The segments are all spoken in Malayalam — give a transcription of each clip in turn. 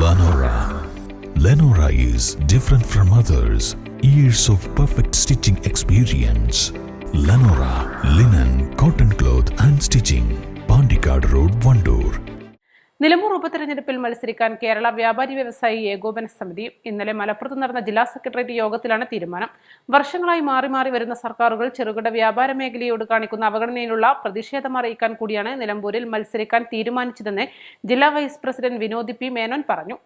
Lenora. Lenora is different from others. Years of perfect stitching experience. Lenora linen, cotton cloth and stitching. Pandikad Road, Vandoor. Nilambur ഉപതെരഞ്ഞെടുപ്പിൽ മത്സരിക്കാൻ കേരള വ്യാപാരി വ്യവസായി ഏകോപന സമിതി ഇന്നലെ മലപ്പുറത്ത് നടന്ന ജില്ലാ സെക്രട്ടേറിയറ്റ് യോഗത്തിലാണ് തീരുമാനം. വർഷങ്ങളായി മാറി മാറി വരുന്ന സർക്കാരുകൾ ചെറുകിട വ്യാപാര മേഖലയോട് കാണിക്കുന്ന അവഗണനയിലുള്ള പ്രതിഷേധം അറിയിക്കാൻ കൂടിയാണ് നിലമ്പൂരിൽ മത്സരിക്കാൻ തീരുമാനിച്ചതെന്ന് ജില്ലാ vice president Vinod P Menon പറഞ്ഞു.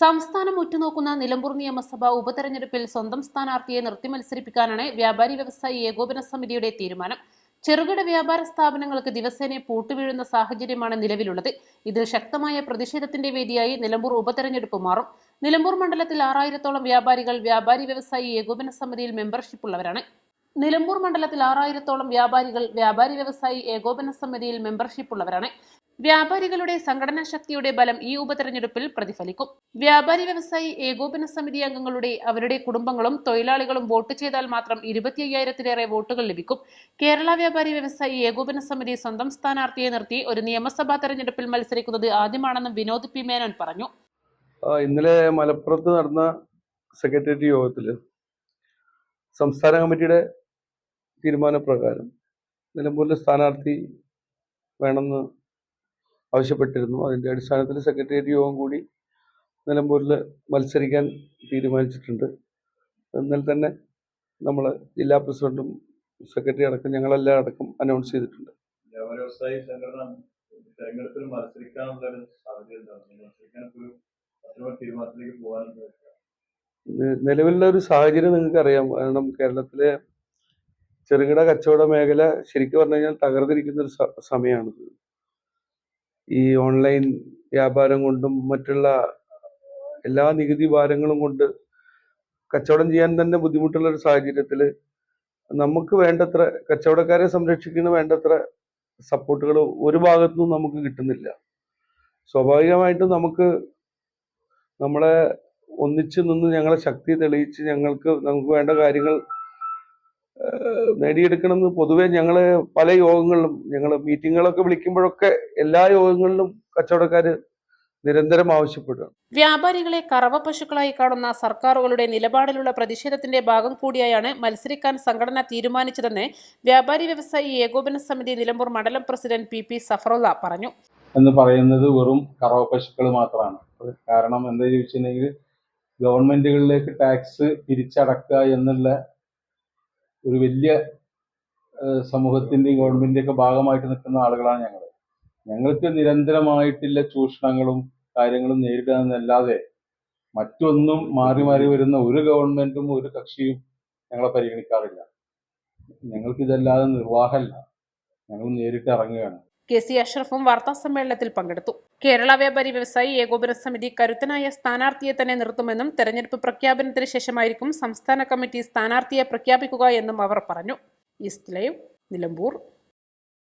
സംസ്ഥാനം ഉറ്റുനോക്കുന്ന നിലമ്പൂർ നിയമസഭാ ഉപതെരഞ്ഞെടുപ്പിൽ സ്വന്തം സ്ഥാനാർത്ഥിയെ നിർത്തി മത്സരിപ്പിക്കാനാണ് വ്യാപാരി വ്യവസായി ഏകോപന സമിതിയുടെ തീരുമാനം. ചെറുകിട വ്യാപാര സ്ഥാപനങ്ങൾക്ക് ദിവസേന പൂട്ടുവീഴുന്ന സാഹചര്യമാണ് നിലവിലുള്ളത്. ഇതിൽ ശക്തമായ പ്രതിഷേധത്തിന്റെ വേദിയായി നിലമ്പൂർ ഉപതെരഞ്ഞെടുപ്പ് മാറും. നിലമ്പൂർ മണ്ഡലത്തിൽ 6000-ഓളം വ്യാപാരികൾ വ്യാപാരി വ്യവസായി ഏകോപന സമിതിയിൽ മെമ്പർഷിപ്പ് ഉള്ളവരാണ്. നിലമ്പൂർ മണ്ഡലത്തിൽ 6000-ഓളം വ്യാപാരികൾ വ്യാപാരി വ്യവസായി ഏകോപന സമിതിയിൽ മെമ്പർഷിപ്പ് ഉള്ളവരാണ്. വ്യാപാരികളുടെ സംഘടനാ ശക്തിയുടെ ബലം ഈ ഉപതെരഞ്ഞെടുപ്പിൽ പ്രതിഫലിക്കും. വ്യാപാരി വ്യവസായി ഏകോപന സമിതി അംഗങ്ങളുടെ അവരുടെ കുടുംബങ്ങളും തൊഴിലാളികളും വോട്ട് ചെയ്താൽ മാത്രം 25,000-ലേറെ വോട്ടുകൾ ലഭിക്കും. കേരള വ്യാപാരി വ്യവസായി ഏകോപന സമിതി സ്വന്തം സ്ഥാനാർത്ഥിയെ നിർത്തി ഒരു നിയമസഭാ തെരഞ്ഞെടുപ്പിൽ മത്സരിക്കുന്നത് ആദ്യമാണെന്നും വിനോദ് പി മേനോൻ പറഞ്ഞു. ഇന്നലെ മലപ്പുറത്ത് നടന്ന സെക്രട്ടേറിയറ്റ് യോഗത്തിൽ സംസ്ഥാന കമ്മിറ്റിയുടെ തീരുമാനപ്രകാരം നിലമ്പൂരിലെ സ്ഥാനാർത്ഥി വേണമെന്ന് ആവശ്യപ്പെട്ടിരുന്നു. അതിൻ്റെ അടിസ്ഥാനത്തിൽ സെക്രട്ടേറിയറ്റ് യോഗം കൂടി നിലമ്പൂരിൽ മത്സരിക്കാൻ തീരുമാനിച്ചിട്ടുണ്ട്. എന്നാൽ തന്നെ നമ്മൾ ജില്ലാ പ്രസിഡന്റും സെക്രട്ടറി അടക്കം ഞങ്ങളെല്ലാം അടക്കം അനൗൺസ് ചെയ്തിട്ടുണ്ട്. വ്യവസായി സംഘടന തെരഞ്ഞെടുപ്പിൽ മത്സരിക്കാനുള്ള നിലവിലുള്ള ഒരു സാഹചര്യം നിങ്ങൾക്കറിയാം. കാരണം കേരളത്തിലെ ചെറുകിട കച്ചവട മേഖല ശരിക്കും പറഞ്ഞു കഴിഞ്ഞാൽ തകർന്നിരിക്കുന്ന ഒരു സമയമാണ്. ഈ ഓൺലൈൻ വ്യാപാരം കൊണ്ടും മറ്റുള്ള എല്ലാ നികുതി ഭാരങ്ങളും കൊണ്ട് കച്ചവടം ചെയ്യാൻ തന്നെ ബുദ്ധിമുട്ടുള്ള ഒരു സാഹചര്യത്തിൽ നമുക്ക് വേണ്ടത്ര കച്ചവടക്കാരെ സംരക്ഷിക്കുന്ന വേണ്ടത്ര സപ്പോർട്ടുകൾ ഒരു ഭാഗത്തുനിന്നും നമുക്ക് കിട്ടുന്നില്ല. സ്വാഭാവികമായിട്ടും നമുക്ക് നമ്മളെ ഒന്നിച്ചു നിന്ന് ഞങ്ങളെ ശക്തി തെളിയിച്ച് നമുക്ക് വേണ്ട കാര്യങ്ങൾ നേടിയെടുക്കണമെന്ന് പൊതുവെ ഞങ്ങള് പല യോഗങ്ങളിലും മീറ്റിങ്ങുകളൊക്കെ വിളിക്കുമ്പോഴൊക്കെ എല്ലാ യോഗങ്ങളിലും കച്ചവടക്കാര് നിരന്തരം ആവശ്യപ്പെടുകയാണ്. വ്യാപാരികളെ കറവ പശുക്കളായി കാണുന്ന സർക്കാരുകളുടെ നിലപാടിലുള്ള പ്രതിഷേധത്തിന്റെ ഭാഗം കൂടിയായാണ് മത്സരിക്കാൻ സംഘടന തീരുമാനിച്ചതെന്ന് വ്യാപാരി വ്യവസായി ഏകോപന സമിതി നിലമ്പൂർ മണ്ഡലം പ്രസിഡന്റ് പി സഫറുള്ള പറഞ്ഞു. എന്ന് പറയുന്നത് വെറും കറവ പശുക്കൾ മാത്രമാണ്. കാരണം എന്താ ചോദിച്ചിട്ടുണ്ടെങ്കിൽ ഗവൺമെന്റുകളിലേക്ക് ടാക്സ് തിരിച്ചടക്കുക എന്നുള്ള ഒരു വലിയ സമൂഹത്തിൻ്റെയും ഗവൺമെന്റിന്റെ ഒക്കെ ഭാഗമായിട്ട് നിൽക്കുന്ന ആളുകളാണ് ഞങ്ങൾക്ക് നിരന്തരമായിട്ടുള്ള ചൂഷണങ്ങളും കാര്യങ്ങളും നേരിടുക എന്നല്ലാതെ മറ്റൊന്നും മാറി മാറി വരുന്ന ഒരു ഗവൺമെന്റും ഒരു കക്ഷിയും ഞങ്ങളെ പരിഗണിക്കാറില്ല. ഞങ്ങൾക്കിതല്ലാതെ നിർവാഹമല്ല. ഞങ്ങൾ നേരിട്ട് ഇറങ്ങുകയാണ്. കെ.സി. അഷ്റഫും വാർത്താസമ്മേളനത്തിൽ പങ്കെടുത്തു. കേരള വ്യാപാരി വ്യവസായി ഏകോപന സമിതി കരുത്തനായ സ്ഥാനാർത്ഥിയെ തന്നെ നിർത്തുമെന്നും തെരഞ്ഞെടുപ്പ് പ്രഖ്യാപനത്തിന് ശേഷമായിരിക്കും സംസ്ഥാന കമ്മിറ്റി സ്ഥാനാർത്ഥിയെ പ്രഖ്യാപിക്കുക എന്നും അവർ പറഞ്ഞു. East live, Nilambur.